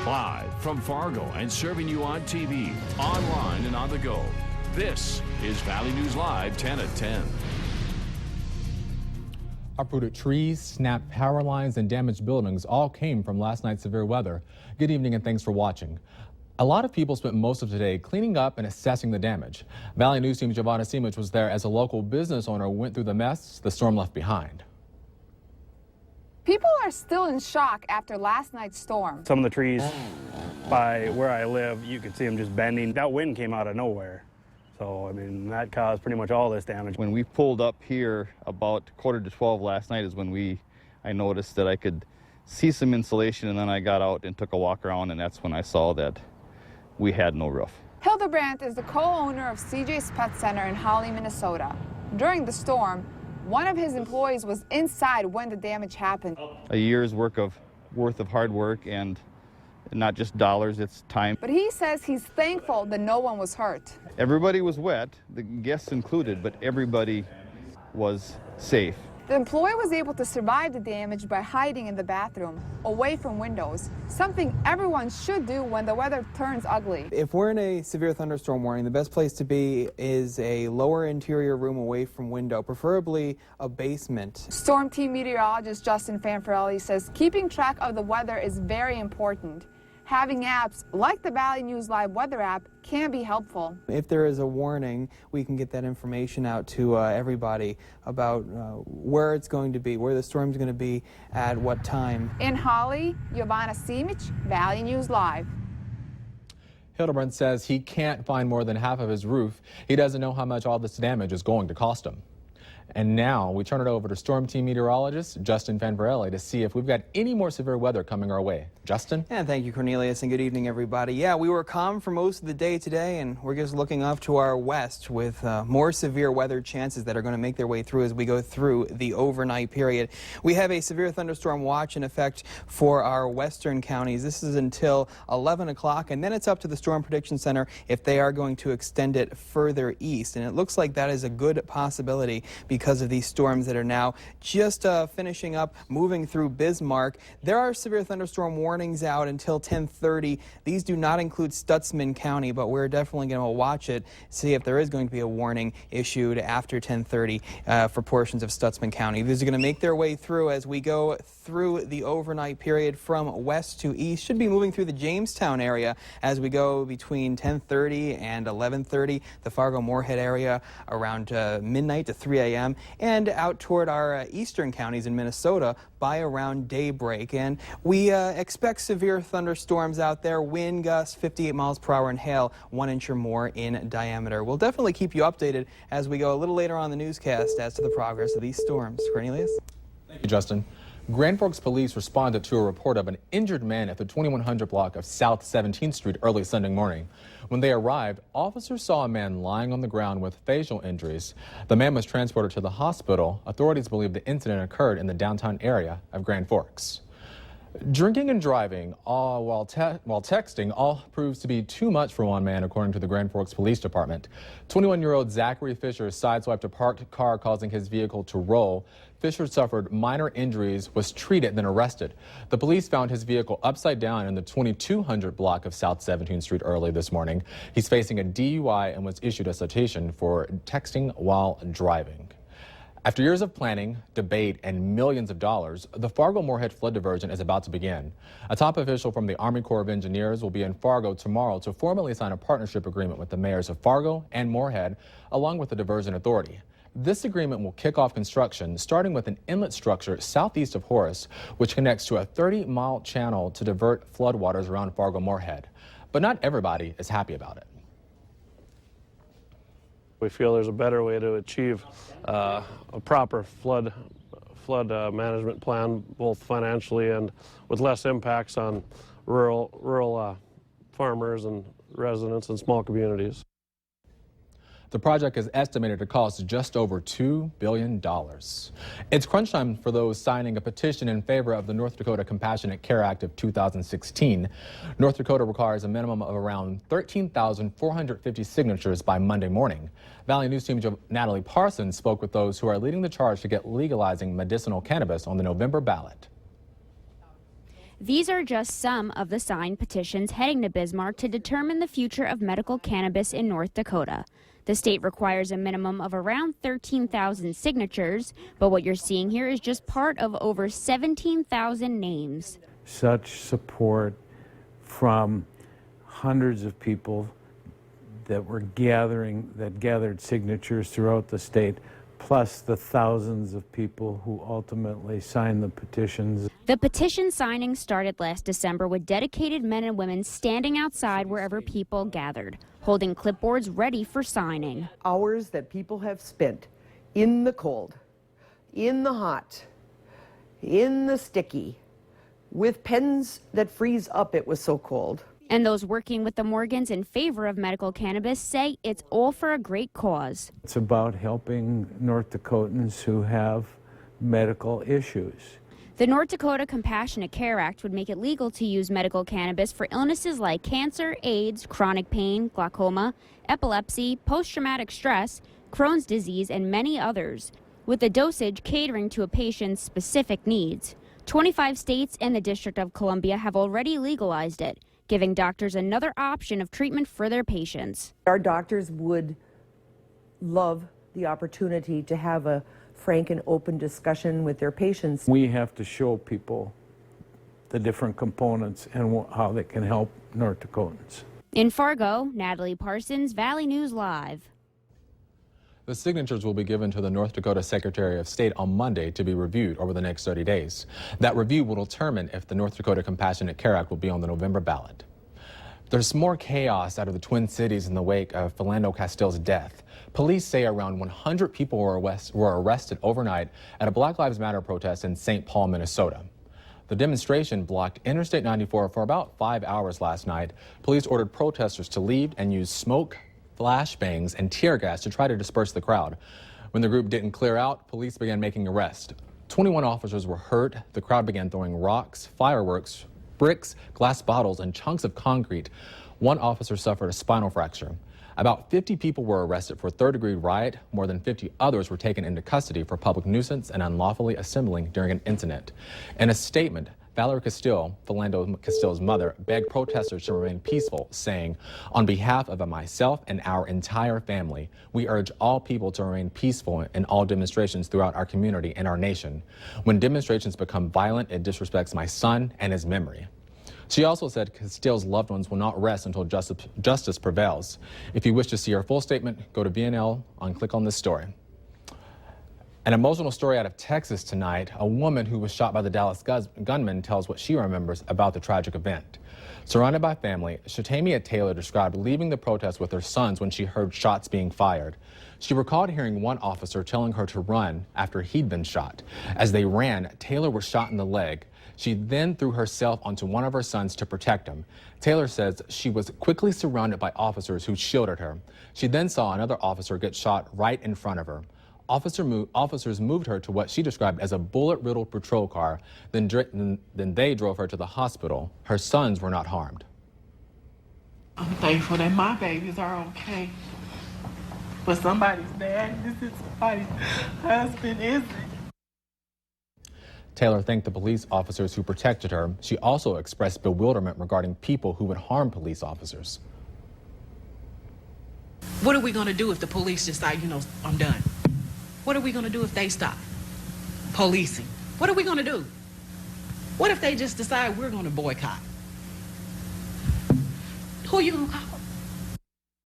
Live from Fargo and serving you on TV, online, and on the go. This is Valley News Live 10 at 10. Uprooted trees, snapped power lines, and damaged buildings all came from last night's severe weather. Good evening and thanks for watching. A lot of people spent most of today cleaning up and assessing the damage. Valley News Team Giovanna Simic was there as a local business owner went through the mess the storm left behind. People are still in shock after last night's storm. Some of the trees by where I live, you could see them just bending. That wind came out of nowhere. So, I mean, that caused pretty much all this damage. When we pulled up here about 11:45 last night is when I noticed that I could see some insulation, and then I got out and took a walk around, and that's when I saw that we had no roof. Hildebrandt is the co-owner of CJ's Pet Center in Holly, Minnesota. During the storm, one of his employees was inside when the damage happened. A year's worth of hard work, and not just dollars, it's time. But he says he's thankful that no one was hurt. Everybody was wet, the guests included, but everybody was safe. The employee was able to survive the damage by hiding in the bathroom, away from windows, something everyone should do when the weather turns ugly. If we're in a severe thunderstorm warning, the best place to be is a lower interior room away from window, preferably a basement. Storm team meteorologist Justin Fanfarelli says keeping track of the weather is very important. Having apps like the Valley News Live weather app can be helpful. If there is a warning, we can get that information out to everybody about where it's going to be, where the storm's going to be, at what time. In Holly, Giovanna Simic, Valley News Live. Hildebrandt says he can't find more than half of his roof. He doesn't know how much all this damage is going to cost him. And now we turn it over to Storm Team meteorologist Justin Fanfarelli to see if we've got any more severe weather coming our way. Justin? And thank you, Cornelius, and good evening, everybody. Yeah, we were calm for most of the day today, and we're just looking off to our west with more severe weather chances that are going to make their way through as we go through the overnight period. We have a severe thunderstorm watch in effect for our western counties. This is until 11 o'clock, and then it's up to the Storm Prediction Center if they are going to extend it further east. And it looks like that is a good possibility because of these storms that are now just finishing up, moving through Bismarck. There are severe thunderstorm warnings out until 10:30. These do not include Stutzman County, but we're definitely going to watch it, see if there is going to be a warning issued after 10:30 for portions of Stutzman County. These are going to make their way through as we go through the overnight period from west to east. Should be moving through the Jamestown area as we go between 10:30 and 11:30. The Fargo-Moorhead area around midnight to 3 a.m. and out toward our eastern counties in Minnesota by around daybreak. And we expect severe thunderstorms out there, wind gusts 58 miles per hour and hail 1 inch or more in diameter. We'll definitely keep you updated as we go a little later on in the newscast as to the progress of these storms. Cornelius? Thank you, Justin. Grand Forks police responded to a report of an injured man at the 2100 block of South 17th Street early Sunday morning. When they arrived, officers saw a man lying on the ground with facial injuries. The man was transported to the hospital. Authorities believe the incident occurred in the downtown area of Grand Forks. Drinking and driving while texting all proves to be too much for one man, according to the Grand Forks Police Department. 21-year-old Zachary Fisher sideswiped a parked car, causing his vehicle to roll. Fisher suffered minor injuries, was treated, then arrested. The police found his vehicle upside down in the 2200 block of South 17th Street early this morning. He's facing a DUI and was issued a citation for texting while driving. After years of planning, debate, and millions of dollars, the Fargo-Moorhead flood diversion is about to begin. A top official from the Army Corps of Engineers will be in Fargo tomorrow to formally sign a partnership agreement with the mayors of Fargo and Moorhead, along with the Diversion Authority. This agreement will kick off construction, starting with an inlet structure southeast of Horace, which connects to a 30-mile channel to divert floodwaters around Fargo-Moorhead. But not everybody is happy about it. We feel there's a better way to achieve a proper flood management plan, both financially and with less impacts on rural farmers and residents and small communities. The project is estimated to cost just over $2 billion. It's crunch time for those signing a petition in favor of the North Dakota Compassionate Care Act of 2016. North Dakota requires a minimum of around 13,450 signatures by Monday morning. Valley News Team Natalie Parsons spoke with those who are leading the charge to get legalizing medicinal cannabis on the November ballot. These are just some of the signed petitions heading to Bismarck to determine the future of medical cannabis in North Dakota. The state requires a minimum of around 13,000 signatures, but what you're seeing here is just part of over 17,000 names. Such support from hundreds of people that gathered signatures throughout the state, plus the thousands of people who ultimately signed the petitions. The petition signing started last December with dedicated men and women standing outside wherever people gathered, holding clipboards ready for signing. Hours that people have spent in the cold, in the hot, in the sticky, with pens that freeze up, it was so cold. And those working with the Morgans in favor of medical cannabis say it's all for a great cause. It's about helping North Dakotans who have medical issues. The North Dakota Compassionate Care Act would make it legal to use medical cannabis for illnesses like cancer, AIDS, chronic pain, glaucoma, epilepsy, post-traumatic stress, Crohn's disease, and many others, with the dosage catering to a patient's specific needs. 25 states and the District of Columbia have already legalized it, giving doctors another option of treatment for their patients. Our doctors would love the opportunity to have a frank and open discussion with their patients. We have to show people the different components and how they can help North Dakotans. In Fargo, Natalie Parsons, Valley News Live. The signatures will be given to the North Dakota Secretary of State on Monday to be reviewed over the next 30 days. That review will determine if the North Dakota Compassionate Care Act will be on the November ballot. There's more chaos out of the Twin Cities in the wake of Philando Castile's death. Police say around 100 people were arrested overnight at a Black Lives Matter protest in St. Paul, Minnesota. The demonstration blocked Interstate 94 for about 5 hours last night. Police ordered protesters to leave and use smoke, flashbangs, and tear gas to try to disperse the crowd. When the group didn't clear out, police began making arrests. 21 officers were hurt. The crowd began throwing rocks, fireworks, bricks, glass bottles, and chunks of concrete. One officer suffered a spinal fracture. About 50 people were arrested for a third-degree riot. More than 50 others were taken into custody for public nuisance and unlawfully assembling during an incident. In a statement, Valerie Castile, Philando Castile's mother, begged protesters to remain peaceful, saying, "On behalf of myself and our entire family, we urge all people to remain peaceful in all demonstrations throughout our community and our nation. When demonstrations become violent, it disrespects my son and his memory." She also said Castile's loved ones will not rest until justice prevails. If you wish to see her full statement, go to VNL and click on this story. An emotional story out of Texas tonight. A woman who was shot by the Dallas gunman tells what she remembers about the tragic event. Surrounded by family, Shatamia Taylor described leaving the protest with her sons when she heard shots being fired. She recalled hearing one officer telling her to run after he'd been shot. As they ran, Taylor was shot in the leg. She then threw herself onto one of her sons to protect him. Taylor says she was quickly surrounded by officers who shielded her. She then saw another officer get shot right in front of her. Officers moved her to what she described as a bullet-riddled patrol car. Then they drove her to the hospital. Her sons were not harmed. I'm thankful that my babies are okay. But somebody's dad, this is somebody's husband, isn't it? Taylor thanked the police officers who protected her. She also expressed bewilderment regarding people who would harm police officers. What are we going to do if the police decide, I'm done? What are we going to do if they stop policing? What are we going to do? What if they just decide we're going to boycott? Who are you going to call?